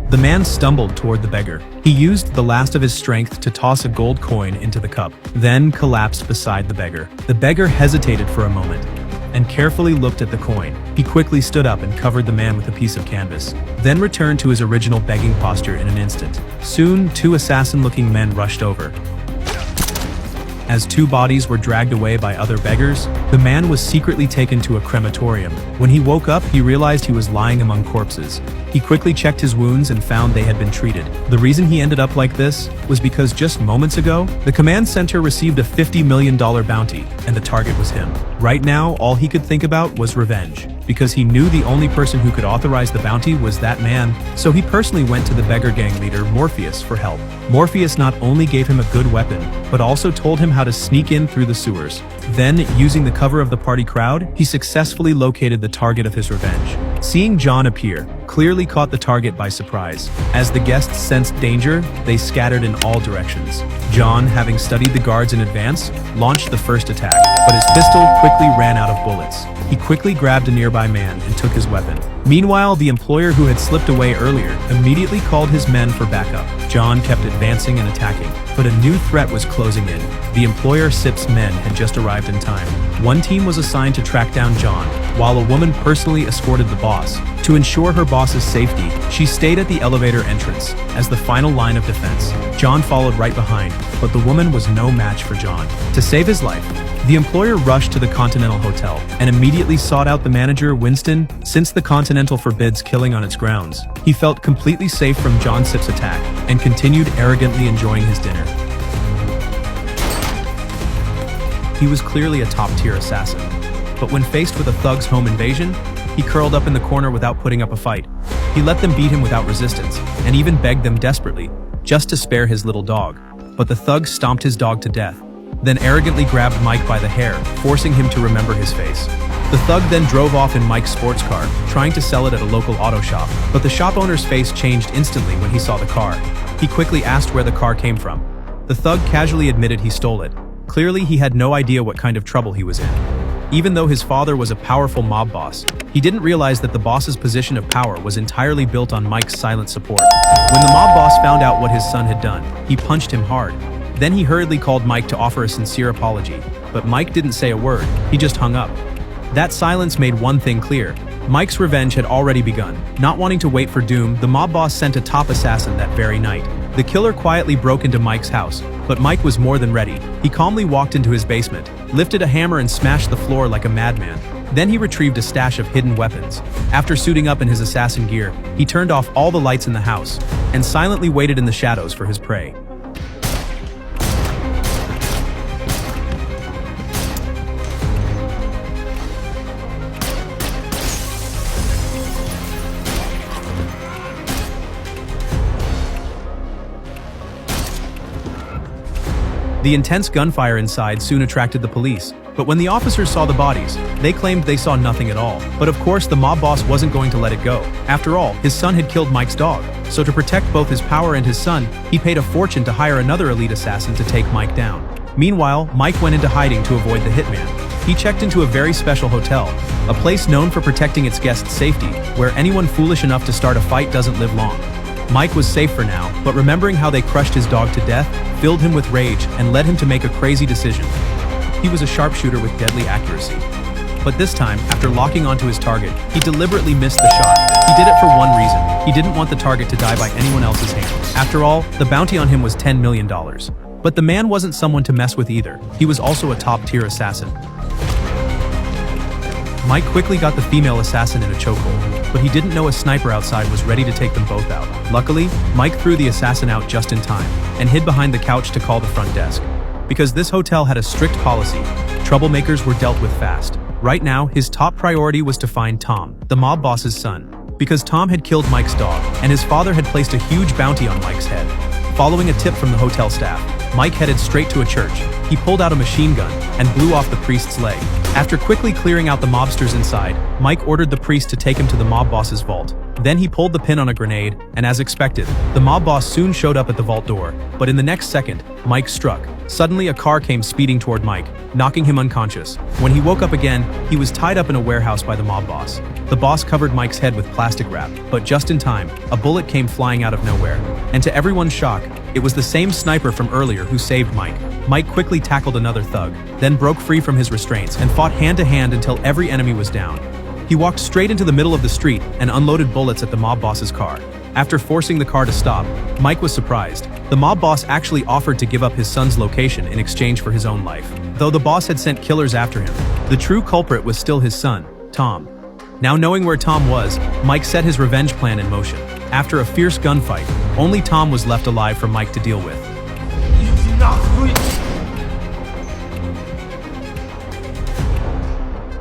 The man stumbled toward the beggar. He used the last of his strength to toss a gold coin into the cup, then collapsed beside the beggar. The beggar hesitated for a moment and carefully looked at the coin. He quickly stood up and covered the man with a piece of canvas, then returned to his original begging posture in an instant. Soon, two assassin-looking men rushed over. As two bodies were dragged away by other beggars, the man was secretly taken to a crematorium. When he woke up, he realized he was lying among corpses. He quickly checked his wounds and found they had been treated. The reason he ended up like this was because just moments ago, the command center received a $50 million bounty, and the target was him. Right now, all he could think about was revenge, because he knew the only person who could authorize the bounty was that man, so he personally went to the beggar gang leader, Morpheus, for help. Morpheus not only gave him a good weapon, but also told him how to sneak in through the sewers. Then, using the cover of the party crowd, he successfully located the target of his revenge. Seeing John appear, clearly caught the target by surprise. As the guests sensed danger, they scattered in all directions. John, having studied the guards in advance, launched the first attack, but his pistol quickly ran out of bullets. He quickly grabbed a nearby man and took his weapon. Meanwhile, the employer who had slipped away earlier immediately called his men for backup. John kept advancing and attacking, but a new threat was closing in. The employer Sip's men had just arrived in time. One team was assigned to track down John, while a woman personally escorted the boss. To ensure her boss's safety, she stayed at the elevator entrance as the final line of defense. John followed right behind, but the woman was no match for John. To save his life, the employer rushed to the Continental Hotel and immediately sought out the manager, Winston. Since the Continental forbids killing on its grounds, he felt completely safe from John Sip's attack and continued arrogantly enjoying his dinner. He was clearly a top-tier assassin, but when faced with a thug's home invasion, he curled up in the corner without putting up a fight. He let them beat him without resistance, and even begged them desperately, just to spare his little dog. But the thug stomped his dog to death, then arrogantly grabbed Mike by the hair, forcing him to remember his face. The thug then drove off in Mike's sports car, trying to sell it at a local auto shop, but the shop owner's face changed instantly when he saw the car. He quickly asked where the car came from. The thug casually admitted he stole it. Clearly, he had no idea what kind of trouble he was in. Even though his father was a powerful mob boss, he didn't realize that the boss's position of power was entirely built on Mike's silent support. When the mob boss found out what his son had done, he punched him hard. Then he hurriedly called Mike to offer a sincere apology, but Mike didn't say a word, he just hung up. That silence made one thing clear. Mike's revenge had already begun. Not wanting to wait for doom, the mob boss sent a top assassin that very night. The killer quietly broke into Mike's house, but Mike was more than ready. He calmly walked into his basement, lifted a hammer and smashed the floor like a madman. Then he retrieved a stash of hidden weapons. After suiting up in his assassin gear, he turned off all the lights in the house and silently waited in the shadows for his prey. The intense gunfire inside soon attracted the police, but when the officers saw the bodies, they claimed they saw nothing at all. But of course, the mob boss wasn't going to let it go. After all, his son had killed Mike's dog, so to protect both his power and his son, he paid a fortune to hire another elite assassin to take Mike down. Meanwhile, Mike went into hiding to avoid the hitman. He checked into a very special hotel, a place known for protecting its guests' safety, where anyone foolish enough to start a fight doesn't live long. Mike was safe for now, but remembering how they crushed his dog to death filled him with rage and led him to make a crazy decision. He was a sharpshooter with deadly accuracy. But this time, after locking onto his target, he deliberately missed the shot. He did it for one reason. He didn't want the target to die by anyone else's hands. After all, the bounty on him was $10 million. But the man wasn't someone to mess with either. He was also a top-tier assassin. Mike quickly got the female assassin in a chokehold, but he didn't know a sniper outside was ready to take them both out. Luckily, Mike threw the assassin out just in time and hid behind the couch to call the front desk. Because this hotel had a strict policy, troublemakers were dealt with fast. Right now, his top priority was to find Tom, the mob boss's son, because Tom had killed Mike's dog, and his father had placed a huge bounty on Mike's head. Following a tip from the hotel staff, Mike headed straight to a church. He pulled out a machine gun and blew off the priest's leg. After quickly clearing out the mobsters inside, Mike ordered the priest to take him to the mob boss's vault. Then he pulled the pin on a grenade, and as expected, the mob boss soon showed up at the vault door. But in the next second, Mike struck. Suddenly, a car came speeding toward Mike, knocking him unconscious. When he woke up again, he was tied up in a warehouse by the mob boss. The boss covered Mike's head with plastic wrap, but just in time, a bullet came flying out of nowhere. And to everyone's shock, it was the same sniper from earlier who saved Mike. Mike quickly tackled another thug, then broke free from his restraints and fought hand-to-hand until every enemy was down. He walked straight into the middle of the street and unloaded bullets at the mob boss's car. After forcing the car to stop, Mike was surprised. The mob boss actually offered to give up his son's location in exchange for his own life. Though the boss had sent killers after him, the true culprit was still his son, Tom. Now knowing where Tom was, Mike set his revenge plan in motion. After a fierce gunfight, only Tom was left alive for Mike to deal with.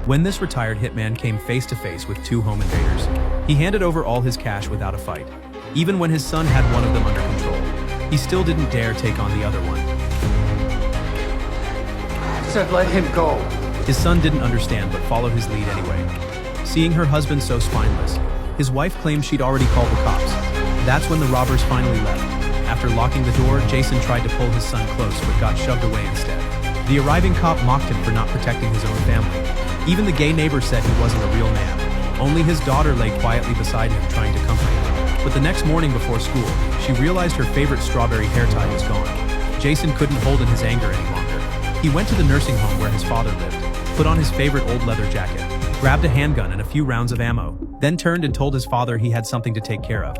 When this retired hitman came face to face with two home invaders, he handed over all his cash without a fight. Even when his son had one of them under control, he still didn't dare take on the other one. I said let him go. His son didn't understand but followed his lead anyway. Seeing her husband so spineless, his wife claimed she'd already called the cops. That's when the robbers finally left. After locking the door, Jason tried to pull his son close but got shoved away instead. The arriving cop mocked him for not protecting his own family. Even the gay neighbor said he wasn't a real man. Only his daughter lay quietly beside him trying to comfort him. But the next morning before school, she realized her favorite strawberry hair tie was gone. Jason couldn't hold in his anger any longer. He went to the nursing home where his father lived, put on his favorite old leather jacket, grabbed a handgun and a few rounds of ammo, then turned and told his father he had something to take care of.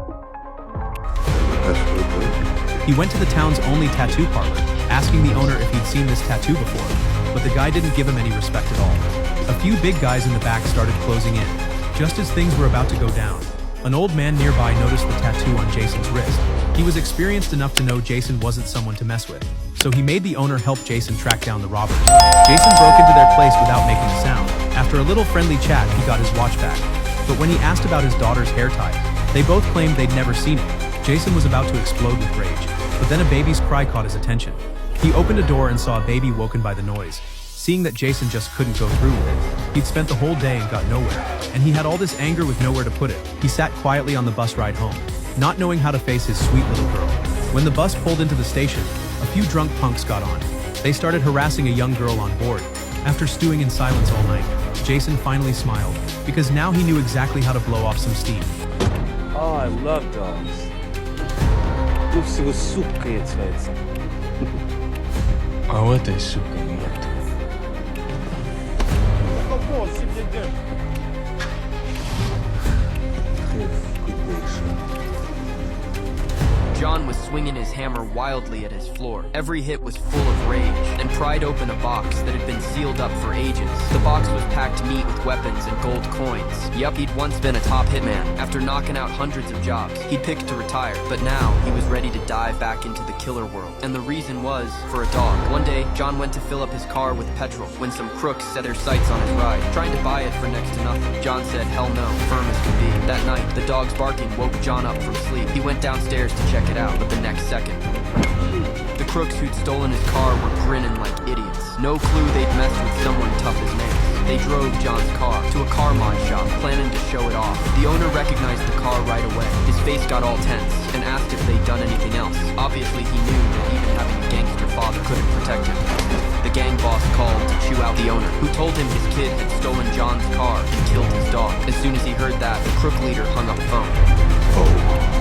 He went to the town's only tattoo parlor, asking the owner if he'd seen this tattoo before, but the guy didn't give him any respect at all. A few big guys in the back started closing in. Just as things were about to go down, an old man nearby noticed the tattoo on Jason's wrist. He was experienced enough to know Jason wasn't someone to mess with, so he made the owner help Jason track down the robbers. Jason broke into their place without making a sound. After a little friendly chat, he got his watch back. But when he asked about his daughter's hair tie, they both claimed they'd never seen it. Jason was about to explode with rage, but then a baby's cry caught his attention. He opened a door and saw a baby woken by the noise. Seeing that Jason just couldn't go through with it, he'd spent the whole day and got nowhere, and he had all this anger with nowhere to put it. He sat quietly on the bus ride home, not knowing how to face his sweet little girl. When the bus pulled into the station, a few drunk punks got on. They started harassing a young girl on board. After stewing in silence all night, Jason finally smiled, because now he knew exactly how to blow off some steam. Oh, I love dogs. А у этой сука нет. John was swinging his hammer wildly at his floor. Every hit was full of rage, and pried open a box that had been sealed up for ages. The box was packed neat with weapons and gold coins. Yup, he'd once been a top hitman. After knocking out hundreds of jobs, he'd picked to retire. But now, he was ready to dive back into the killer world. And the reason was for a dog. One day, John went to fill up his car with petrol when some crooks set their sights on his ride, trying to buy it for next to nothing. John said hell no, firm as could be. That night, the dog's barking woke John up from sleep. He went downstairs to check it out, but the next second, the crooks who'd stolen his car were grinning like idiots. No clue they'd messed with someone tough as nails. They drove John's car to a car mod shop, planning to show it off. The owner recognized the car right away. His face got all tense and asked if they'd done anything else. Obviously, he knew that even having a gangster father couldn't protect him. The gang boss called to chew out the owner, who told him his kid had stolen John's car and killed his dog. As soon as he heard that, the crook leader hung up the phone. Oh.